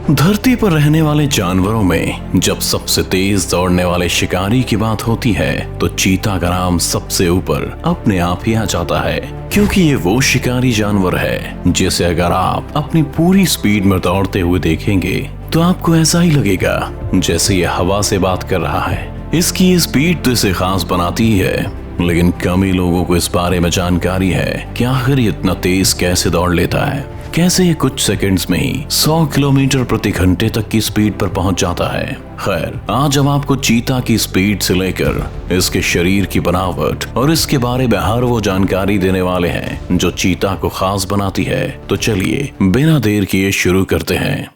धरती पर रहने वाले जानवरों में जब सबसे तेज दौड़ने वाले शिकारी की बात होती है तो चीता का नाम सबसे ऊपर अपने आप ही आ जाता है, क्योंकि ये वो शिकारी जानवर है जिसे अगर आप अपनी पूरी स्पीड में दौड़ते हुए देखेंगे तो आपको ऐसा ही लगेगा जैसे ये हवा से बात कर रहा है। इसकी ये स्पीड तो इसे खास बनाती ही है, लेकिन कम ही लोगों को इस बारे में जानकारी है कि आखिर ये इतना तेज कैसे दौड़ लेता है। कैसे ये कुछ सेकंड्स में ही 100 किलोमीटर प्रति घंटे तक की स्पीड पर पहुंच जाता है। खैर, आज हम आपको चीता की स्पीड से लेकर इसके शरीर की बनावट और इसके बारे में हर वो जानकारी देने वाले हैं जो चीता को खास बनाती है। तो चलिए बिना देर किए शुरू करते हैं।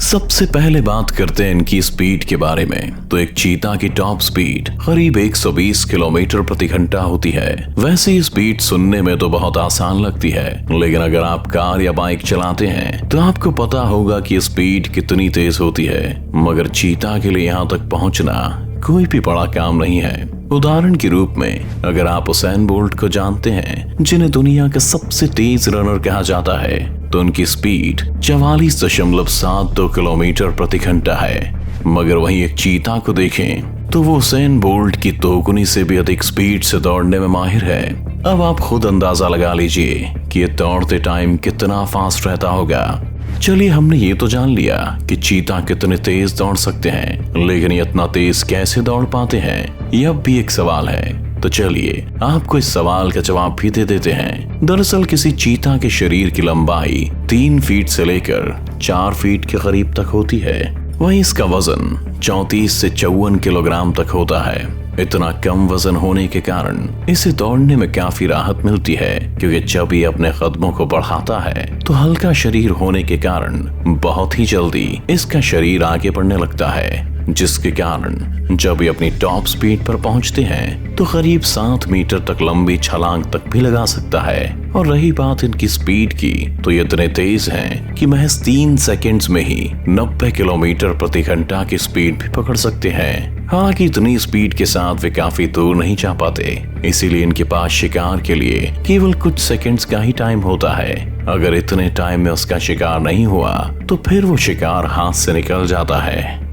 सबसे पहले बात करते हैं इनकी स्पीड के बारे में। तो एक चीता की टॉप स्पीड करीब 120 किलोमीटर प्रति घंटा होती है। वैसे ये स्पीड सुनने में तो बहुत आसान लगती है, लेकिन अगर आप कार या बाइक चलाते हैं तो आपको पता होगा कि स्पीड कितनी तेज होती है। मगर चीता के लिए यहाँ तक पहुँचना कोई भी बड़ा काम नहीं है। उदाहरण के रूप में अगर आप उसेन बोल्ट को जानते हैं, जिन्हें दुनिया का सबसे तेज रनर कहा जाता है, तो उनकी स्पीड 44.72 किलोमीटर प्रति घंटा है। मगर वहीं एक चीता को देखें तो वो उसेन बोल्ट की दोगुनी से भी अधिक स्पीड से दौड़ने में माहिर है। अब आप खुद अंदाजा लगा लीजिए कि ये दौड़ते टाइम कितना फास्ट रहता होगा। चलिए, हमने ये तो जान लिया कि चीता कितने तेज दौड़ सकते हैं, लेकिन ये इतना तेज कैसे दौड़ पाते हैं, यह भी एक सवाल है। तो चलिए आपको इस सवाल का जवाब भी दे देते हैं। दरअसल किसी चीता के शरीर की लंबाई 3 फीट से लेकर 4 फीट के करीब तक होती है। वहीं इसका वजन 34 से 54 किलोग्राम तक होता है। इतना कम वजन होने के कारण इसे दौड़ने में काफी राहत मिलती है, क्योंकि जब ये अपने कदमों को बढ़ाता है तो हल्का शरीर होने के कारण बहुत ही जल्दी इसका शरीर आगे बढ़ने लगता है, जिसके कारण जब ये अपनी टॉप स्पीड पर पहुंचते हैं तो करीब 7 मीटर तक लंबी छलांग तक भी लगा सकता है। और रही बात इनकी स्पीड की, तो ये इतने तेज हैं कि महज 3 सेकंड्स में ही 90 किलोमीटर प्रति घंटा की स्पीड भी पकड़ सकते हैं। हालांकि इतनी स्पीड के साथ वे काफी दूर नहीं जा पाते, इसीलिए इनके पास शिकार के लिए केवल कुछ सेकंड्स का ही टाइम होता है। अगर इतने टाइम में उसका शिकार नहीं हुआ तो फिर वो शिकार हाथ से निकल जाता है।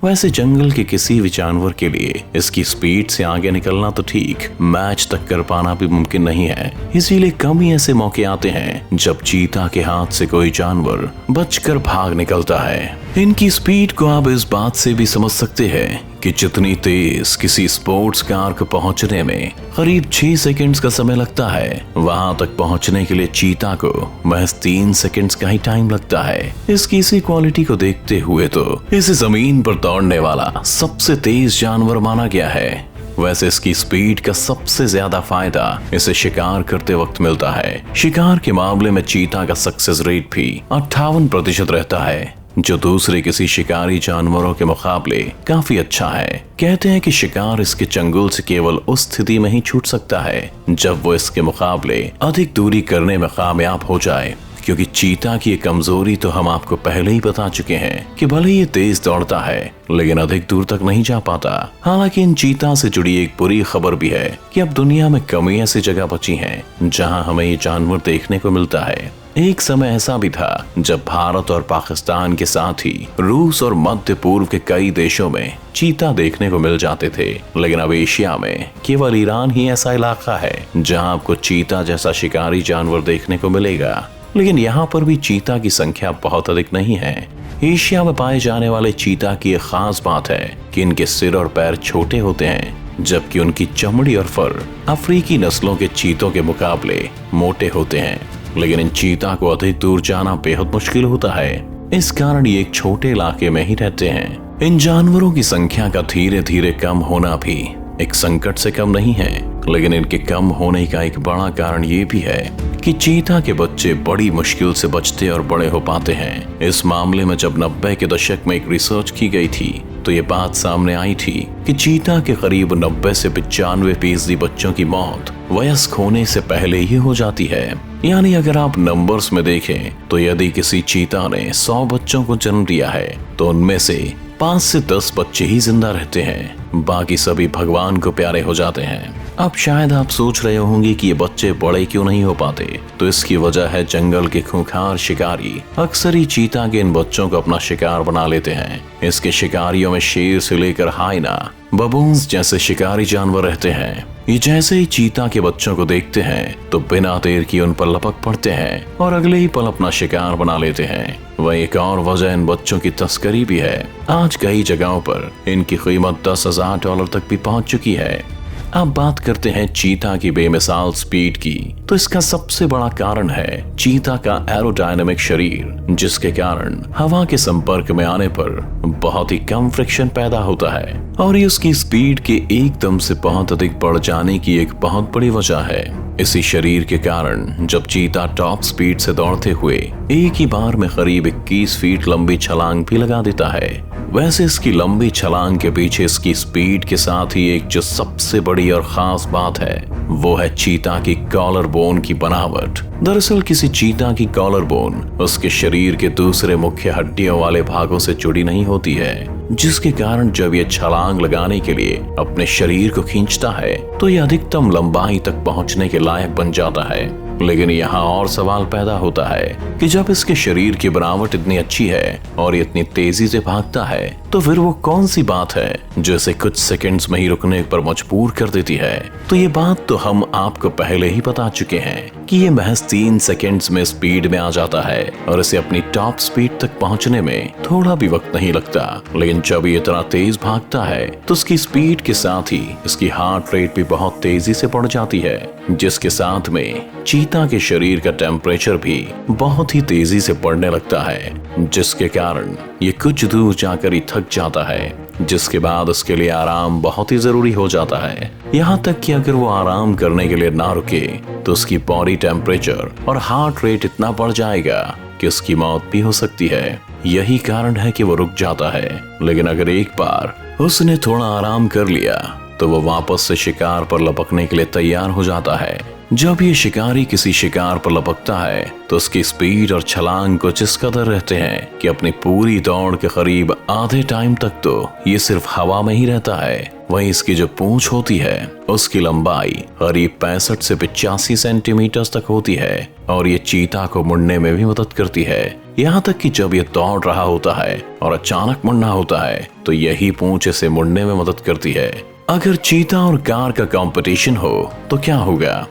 वैसे जंगल के किसी भी जानवर के लिए इसकी स्पीड से आगे निकलना तो ठीक, मैच तक कर पाना भी मुमकिन नहीं है। इसीलिए कम ही ऐसे मौके आते हैं जब चीता के हाथ से कोई जानवर बचकर भाग निकलता है। इनकी स्पीड को आप इस बात से भी समझ सकते हैं कि जितनी तेज किसी स्पोर्ट्स कार को पहुंचने में करीब 6 सेकंड्स का समय लगता है, वहां तक पहुंचने के लिए चीता को महज 3 सेकंड्स का ही टाइम लगता है। इसकी इसी क्वालिटी को देखते हुए तो इसे जमीन पर दौड़ने वाला सबसे तेज जानवर माना गया है। वैसे इसकी स्पीड का सबसे ज्यादा फायदा इसे शिकार करते वक्त मिलता है। शिकार के मामले में चीता का सक्सेस रेट भी 58% रहता है, जो दूसरे किसी शिकारी जानवरों के मुकाबले काफी अच्छा है। कहते हैं कि शिकार इसके चंगुल से केवल उस स्थिति में ही छूट सकता है जब वो इसके मुकाबले अधिक दूरी करने में कामयाब हो जाए, क्योंकि चीता की ये कमजोरी तो हम आपको पहले ही बता चुके हैं कि भले ये तेज दौड़ता है लेकिन अधिक दूर तक नहीं जा पाता। हालांकि इन चीता से जुड़ी एक बुरी खबर भी है कि अब दुनिया में कम ही ऐसी जगह बची हैं जहां हमें ये जानवर देखने को मिलता है। एक समय ऐसा भी था जब भारत और पाकिस्तान के साथ ही रूस और मध्य पूर्व के कई देशों में चीता देखने को मिल जाते थे, लेकिन अब एशिया में केवल ईरान ही ऐसा इलाका है जहां आपको चीता जैसा शिकारी जानवर देखने को मिलेगा। लेकिन यहाँ पर भी चीता की संख्या बहुत अधिक नहीं है। एशिया में पाए जाने वाले चीता की एक खास बात है कि इनके सिर और पैर छोटे होते हैं, जबकि उनकी चमड़ी और फर अफ्रीकी नस्लों के चीतों के मुकाबले मोटे होते हैं। लेकिन इन चीता को अधिक दूर जाना बेहद मुश्किल होता है, इस कारण ये एक छोटे इलाके में ही रहते हैं। इन जानवरों की संख्या का धीरे धीरे कम होना भी एक संकट से कम नहीं है, लेकिन इनके कम होने का एक बड़ा कारण ये भी है कि चीता के बच्चे बड़ी मुश्किल से बचते और बड़े हो पाते हैं। इस मामले में जब 90 के दशक में एक रिसर्च की गई थी तो ये बात सामने आई थी कि चीता के करीब 90 से 95% बच्चों की मौत वयस्क होने से पहले ही हो जाती है। यानी अगर आप नंबर्स में देखें तो यदि किसी चीता ने 100 बच्चों को जन्म दिया है तो उनमें से 5 से 10 बच्चे ही जिंदा रहते हैं, बाकी सभी भगवान को प्यारे हो जाते हैं। अब शायद आप सोच रहे होंगे कि ये बच्चे बड़े क्यों नहीं हो पाते, तो इसकी वजह है जंगल के खूंखार शिकारी अक्सर ही चीता के इन बच्चों को अपना शिकार बना लेते हैं। इसके शिकारियों में शेर से लेकर हाइना, बबून्स जैसे शिकारी जानवर रहते हैं। ये जैसे ही चीता के बच्चों को देखते हैं तो बिना देर किए उन पर लपक पड़ते हैं और अगले ही पल अपना शिकार बना लेते हैं। वह एक और वजह इन बच्चों की तस्करी भी है। आज कई जगहों पर इनकी कीमत $10,000 तक भी पहुंच चुकी है। अब बात करते हैं चीता की बेमिसाल स्पीड की, तो इसका सबसे बड़ा कारण है चीता का एरोडायनामिक शरीर, जिसके कारण हवा के संपर्क में आने पर बहुत ही कम फ्रिक्शन पैदा होता है और ये उसकी स्पीड के एकदम से बहुत अधिक बढ़ जाने की एक बहुत बड़ी वजह है। इसी शरीर के कारण जब चीता टॉप स्पीड से दौड़ते हुए एक ही बार में करीब 21 फीट लंबी छलांग भी लगा देता है। वैसे इसकी लंबी छलांग के पीछे इसकी स्पीड के साथ ही एक जो सबसे बड़ी और खास बात है वो है चीता की कॉलर बोन की बनावट। दरअसल किसी चीता की कॉलर बोन उसके शरीर के दूसरे मुख्य हड्डियों वाले भागों से जुड़ी नहीं होती है, जिसके कारण जब ये छलांग लगाने के लिए अपने शरीर को खींचता है तो ये अधिकतम लंबाई तक पहुंचने के लायक बन जाता है। लेकिन यहाँ और सवाल पैदा होता है कि जब इसके शरीर की बनावट इतनी अच्छी है और ये इतनी तेजी से भागता है तो फिर वो कौन सी बात है जो इसे कुछ सेकंड्स में ही रुकने पर मजबूर कर देती है। तो ये बात तो हम आपको पहले ही बता चुके हैं कि ये महज 3 सेकंड्स में स्पीड में आ जाता है और इसे अपनी टॉप स्पीड तक पहुंचने में थोड़ा भी वक्त नहीं लगता। लेकिन जब ये इतना तेज भागता है तो उसकी स्पीड के साथ ही इसकी हार्ट रेट भी बहुत तेजी से बढ़ जाती है, जिसके साथ में चीता के शरीर का टेम्परेचर भी बहुत ही तेजी से बढ़ने लगता है, जिसके कारण ये कुछ दूर जाकर ही थक जाता है, जिसके बाद उसके लिए आराम बहुत ही जरूरी हो जाता है। यहाँ तक कि अगर वो आराम करने के लिए ना रुके तो उसकी बॉडी टेम्परेचर और हार्ट रेट इतना बढ़ जाएगा कि उसकी मौत भी हो सकती है। यही कारण है कि वो रुक जाता है। लेकिन अगर एक बार उसने थोड़ा आराम कर लिया तो वो वापस से शिकार पर लपकने के लिए तैयार हो जाता है। जब ये शिकारी किसी शिकार पर लपकता है तो उसकी स्पीड और छलांग कुछ इस कदर रहते हैं कि अपनी पूरी दौड़ के करीब आधे टाइम तक तो ये सिर्फ हवा में ही रहता है। वहीं इसकी जो पूंछ होती है उसकी लंबाई करीब 65 से 85 सेंटीमीटर तक होती है और ये चीता को मुड़ने में भी मदद करती है। यहाँ तक कि जब ये दौड़ रहा होता है और अचानक मुड़ना होता है तो यही पूंछ इसे मुड़ने में मदद करती है। अगर चीता और कार का कंपटीशन हो तो क्या होगा?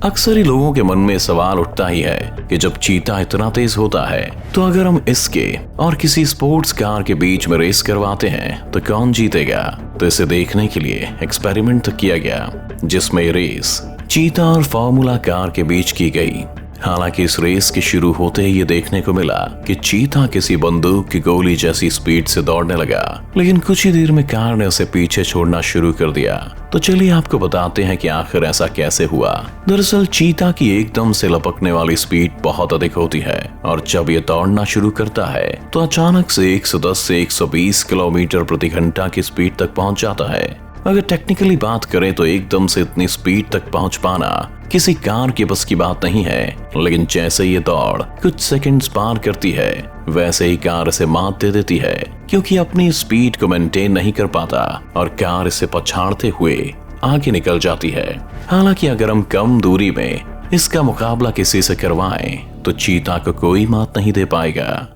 अक्सर ही लोगों के मन में सवाल उठता ही है कि जब चीता इतना तेज होता है तो अगर हम इसके और किसी स्पोर्ट्स कार के बीच में रेस करवाते हैं तो कौन जीतेगा। तो इसे देखने के लिए एक्सपेरिमेंट तक किया गया, जिसमें रेस चीता और फॉर्मूला कार के बीच की गई। हालांकि इस रेस के शुरू होते ही ये देखने को मिला कि चीता किसी बंदूक की गोली जैसी स्पीड से दौड़ने लगा, लेकिन कुछ ही देर में कार ने उसे पीछे छोड़ना शुरू कर दिया। तो चलिए आपको बताते हैं कि आखिर ऐसा कैसे हुआ। दरअसल चीता की एकदम से लपकने वाली स्पीड बहुत अधिक होती है और जब ये दौड़ना शुरू करता है तो अचानक से 110 से 120 किलोमीटर प्रति घंटा की स्पीड तक पहुंच जाता है। अगर टेक्निकली बात करें तो एकदम से इतनी स्पीड तक पहुंच पाना किसी कार के बस की बात नहीं है, लेकिन जैसे ये दौड़ कुछ सेकंड्स पार करती है वैसे ही कार इसे मात दे देती है, क्योंकि अपनी स्पीड को मेंटेन नहीं कर पाता और कार इसे पछाड़ते हुए आगे निकल जाती है। हालांकि अगर हम कम दूरी में इसका मुकाबला किसी से करवाएं तो चीता को कोई मात नहीं दे पाएगा।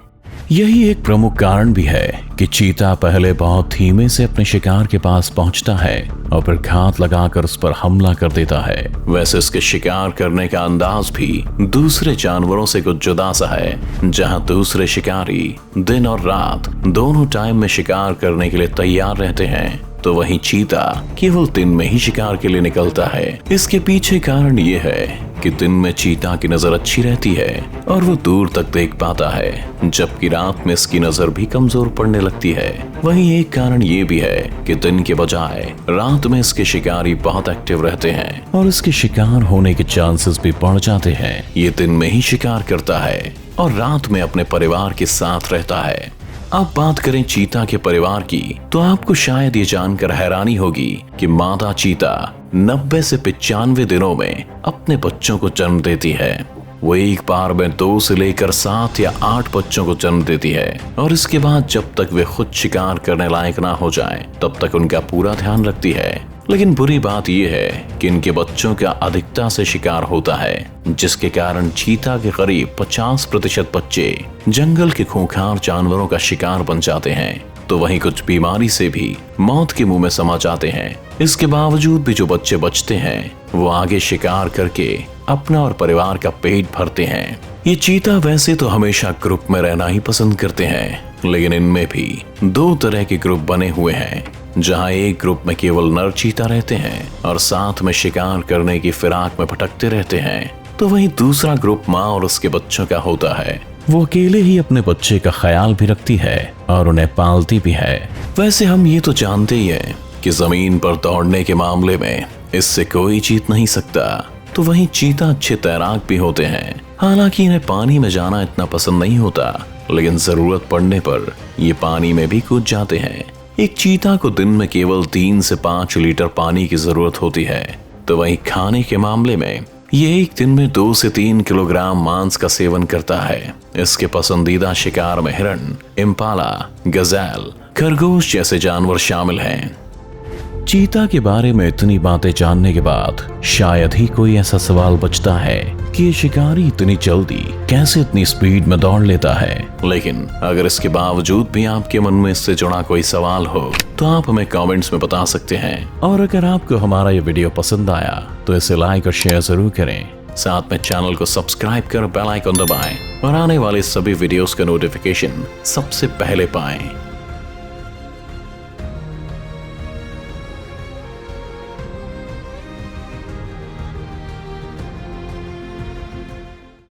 यही एक प्रमुख कारण भी है कि चीता पहले बहुत धीमे से अपने शिकार के पास पहुंचता है और फिर घात लगाकर उस पर हमला कर देता है। वैसे इसके शिकार करने का अंदाज भी दूसरे जानवरों से कुछ जुदा सा है। जहां दूसरे शिकारी दिन और रात दोनों टाइम में शिकार करने के लिए तैयार रहते हैं, तो वहीं चीता केवल दिन में ही शिकार के लिए निकलता है। इसके पीछे कारण ये है कि दिन में चीता की नजर अच्छी रहती है और वो दूर तक देख पाता है, जबकि रात में इसकी नजर भी कमजोर पड़ने लगती है। वहीं एक कारण ये भी है कि दिन के बजाय रात में इसके शिकारी बहुत एक्टिव रहते हैं और इसके शिकार होने के चांसेस भी बढ़ जाते हैं। ये दिन में ही शिकार करता है और रात में अपने परिवार के साथ रहता है। अब बात करें चीता के परिवार की, तो आपको शायद ये जानकर हैरानी होगी कि मादा चीता 90 से 95 दिनों में अपने बच्चों को जन्म देती है। वो एक बार में 2 से लेकर 7 या 8 बच्चों को जन्म देती है और इसके बाद जब तक वे खुद शिकार करने लायक ना हो जाएं, तब तक उनका पूरा ध्यान रखती है। लेकिन बुरी बात यह है कि इनके बच्चों का अधिकता से शिकार होता है, जिसके कारण चीता के करीब 50% बच्चे जंगल के खूंखार जानवरों का शिकार बन जाते हैं, तो वहीं कुछ बीमारी से भी मौत के मुंह में समा जाते हैं। इसके बावजूद भी जो बच्चे बचते हैं वो आगे शिकार करके अपना और परिवार का पेट भरते हैं। ये चीता वैसे तो हमेशा ग्रुप में रहना ही पसंद करते हैं, लेकिन इनमें भी 2 तरह के ग्रुप बने हुए हैं, जहां एक ग्रुप में केवल नर चीता रहते हैं और साथ में शिकार करने की फिराक में भटकते रहते हैं, तो वहीं दूसरा ग्रुप माँ और उसके बच्चों का होता है। वो अकेले ही अपने बच्चे का ख्याल भी रखती है और उन्हें पालती भी है। वैसे हम ये तो जानते ही हैं कि जमीन पर दौड़ने के मामले में इससे कोई जीत नहीं सकता, तो वहीं चीता अच्छे तैराक भी होते हैं। हालांकि इन्हें पानी में जाना इतना पसंद नहीं होता, लेकिन जरूरत पड़ने पर ये पानी में भी कूद जाते हैं। एक चीता को दिन में केवल 3 से 5 लीटर पानी की जरूरत होती है, तो वहीं खाने के मामले में ये एक दिन में 2 से 3 किलोग्राम मांस का सेवन करता है। इसके पसंदीदा शिकार में हिरण, इम्पाला, गजेल, खरगोश जैसे जानवर शामिल हैं। चीता के बारे में इतनी बातें जानने के बाद शायद ही कोई ऐसा सवाल बचता है कि ये शिकारी इतनी जल्दी कैसे इतनी स्पीड में दौड़ लेता है। लेकिन अगर इसके बावजूद भी आपके मन में इससे जुड़ा कोई सवाल हो तो आप हमें कमेंट्स में बता सकते हैं। और अगर आपको हमारा ये वीडियो पसंद आया तो इसे लाइक और शेयर जरूर करें। साथ में चैनल को सब्सक्राइब कर बेल आइकन दबाएं और आने वाले सभी वीडियोस का नोटिफिकेशन सबसे पहले पाएं।